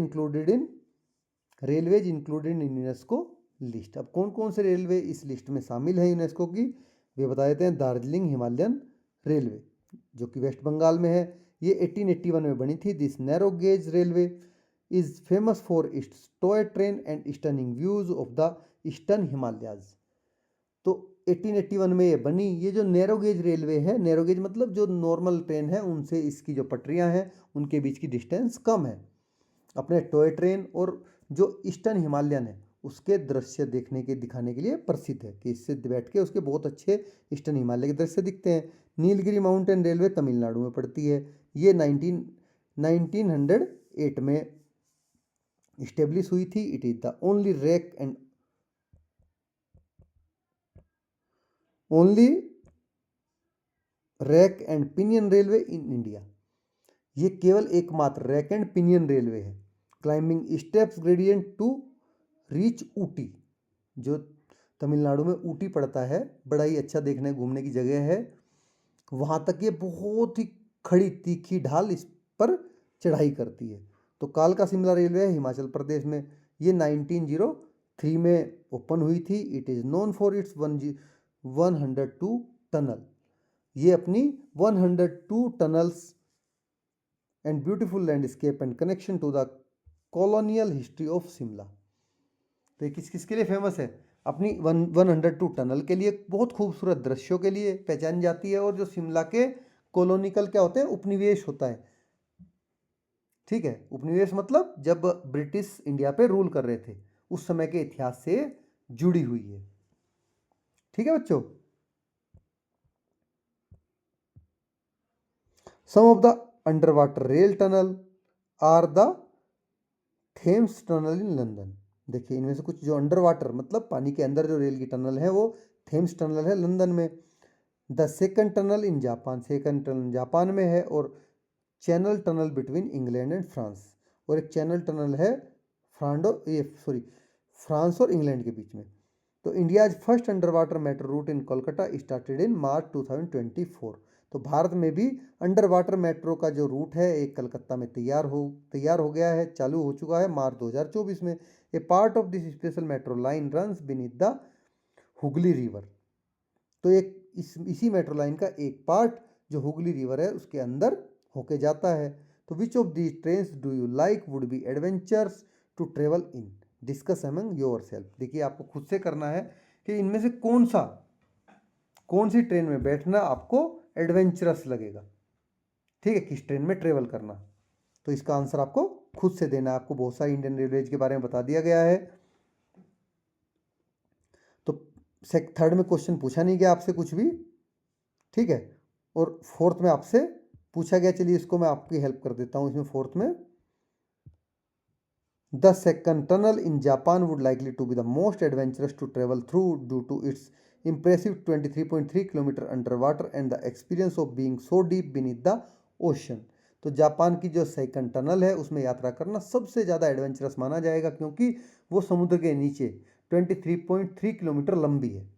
Speaker 1: included in UNESCO list. अब कौन कौन से रेलवे इस लिस्ट में शामिल है यूनेस्को की? वे बता देते हैं दार्जिलिंग हिमालयन रेलवे, जो कि वेस्ट बंगाल में है। ये 1881 में बनी थी। This narrow gauge railway is famous for its toy train and stunning views of the eastern Himalayas. तो 1881 में ये बनी। ये जो नैरो गेज रेलवे है, नैरो गेज मतलब जो नॉर्मल ट्रेन है उनसे इसकी जो पटरियां हैं उनके बीच की डिस्टेंस कम है। अपने टॉय ट्रेन और जो ईस्टर्न हिमालयन है उसके दृश्य दिखाने के लिए प्रसिद्ध है, कि इससे बैठ के उसके बहुत अच्छे ईस्टर्न हिमालय के दृश्य दिखते हैं। नीलगिरी माउंटेन रेलवे तमिलनाडु में पड़ती है। ये 1908 में इस्टेब्लिश हुई थी। It is the only rack and pinion railway in India. ये केवल एकमात्र रैक एंड पिनियन रेलवे है। Climbing steps gradient to reach Ooty, जो तमिलनाडु में ऊटी पड़ता है, बड़ा ही अच्छा देखने घूमने की जगह है। वहाँ तक ये बहुत ही खड़ी तीखी ढाल इस पर चढ़ाई करती है। तो कालका शिमला रेलवे है हिमाचल प्रदेश में। ये 1903 में ओपन हुई थी। It is known for its 102 tunnel. ये अपनी 102 tunnels and beautiful landscape and connection to the colonial history of Shimla. तो ये किस किस के लिए फेमस है? अपनी 102 टनल के लिए, बहुत खूबसूरत दृश्यों के लिए पहचानी जाती है, और जो शिमला के कॉलोनिकल क्या होते हैं, उपनिवेश होता है। ठीक है, उपनिवेश मतलब जब ब्रिटिश इंडिया पे रूल कर रहे थे उस समय के इतिहास से जुड़ी हुई है। ठीक है बच्चों, some of the under water rail tunnel are the Thames tunnel in London. देखिए इनमें से कुछ जो अंडर वाटर मतलब पानी के अंदर जो रेल की टनल है वो थेम्स टनल है लंदन में। The second tunnel in Japan, second tunnel Japan में है। और channel tunnel between England and France, और एक चैनल टनल है फ्रांस और इंग्लैंड के बीच में। तो India's first under water metro route in Kolkata started in March 2024। तो भारत में भी अंडर वाटर मेट्रो का जो रूट है एक कलकत्ता में तैयार हो गया है, चालू हो चुका है मार्च 2024 में। A part of this special metro line runs beneath the Hooghly river. तो इसी मेट्रो लाइन का एक पार्ट जो हुगली रिवर है उसके अंदर होके जाता है। तो which of these trains do you like, would be adventures to travel in, discuss among yourself. देखिए आपको खुद से करना है कि इनमें से कौन सी ट्रेन में बैठना आपको एडवेंचरस लगेगा। ठीक है, किस ट्रेन में ट्रेवल करना, तो इसका आंसर आपको खुद से देना है। आपको बहुत सारी इंडियन रेलवेज के बारे में बता दिया गया है। तो थर्ड में क्वेश्चन पूछा नहीं गया आपसे कुछ भी, ठीक है। और फोर्थ में आपसे पूछा गया, चलिए इसको मैं आपकी हेल्प कर देता हूं। इसमें फोर्थ में the second tunnel in Japan would likely to be the most adventurous to travel through due to its impressive 23.3 kilometre under water and the experience of being so deep beneath the ocean. तो Japan की जो second tunnel है उसमें यात्रा करना सबसे ज़्यादा adventurous माना जाएगा, क्योंकि वो समुद्र के नीचे 23.3 किलोमीटर लंबी है।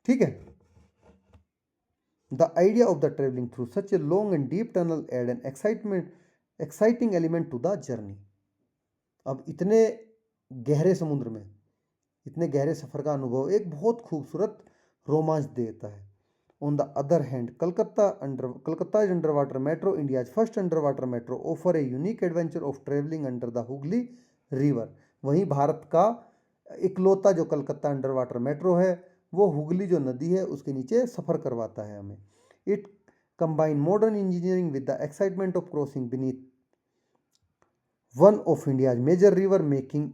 Speaker 1: ठीक है, the idea of the travelling through such a long and deep tunnel add an exciting element to the journey. अब इतने गहरे समुद्र में इतने गहरे सफर का अनुभव एक बहुत खूबसूरत रोमांच देता है। On the other hand Calcutta under water metro, India's first under water metro, offer a unique adventure of travelling under the Hooghly river. वहीं भारत का इकलौता जो कलकत्ता अंडर वाटर मेट्रो है वो हुगली जो नदी है उसके नीचे सफ़र करवाता है हमें। It combine modern engineering with the excitement of crossing beneath one of India's major river, making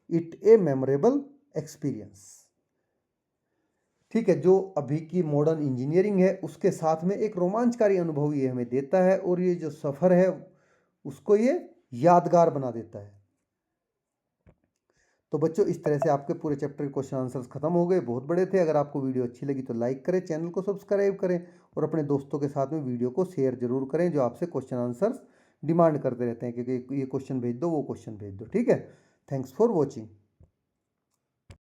Speaker 1: it a memorable experience. ठीक है, जो अभी की मॉडर्न इंजीनियरिंग है उसके साथ में एक रोमांचकारी अनुभव ये हमें देता है, और ये जो सफ़र है उसको ये यादगार बना देता है। तो बच्चों इस तरह से आपके पूरे चैप्टर के क्वेश्चन आंसर्स खत्म हो गए, बहुत बड़े थे। अगर आपको वीडियो अच्छी लगी तो लाइक करें, चैनल को सब्सक्राइब करें, और अपने दोस्तों के साथ में वीडियो को शेयर जरूर करें जो आपसे क्वेश्चन आंसर्स डिमांड करते रहते हैं, क्योंकि ये क्वेश्चन भेज दो, वो क्वेश्चन भेज दो। ठीक है, थैंक्स फॉर वॉचिंग।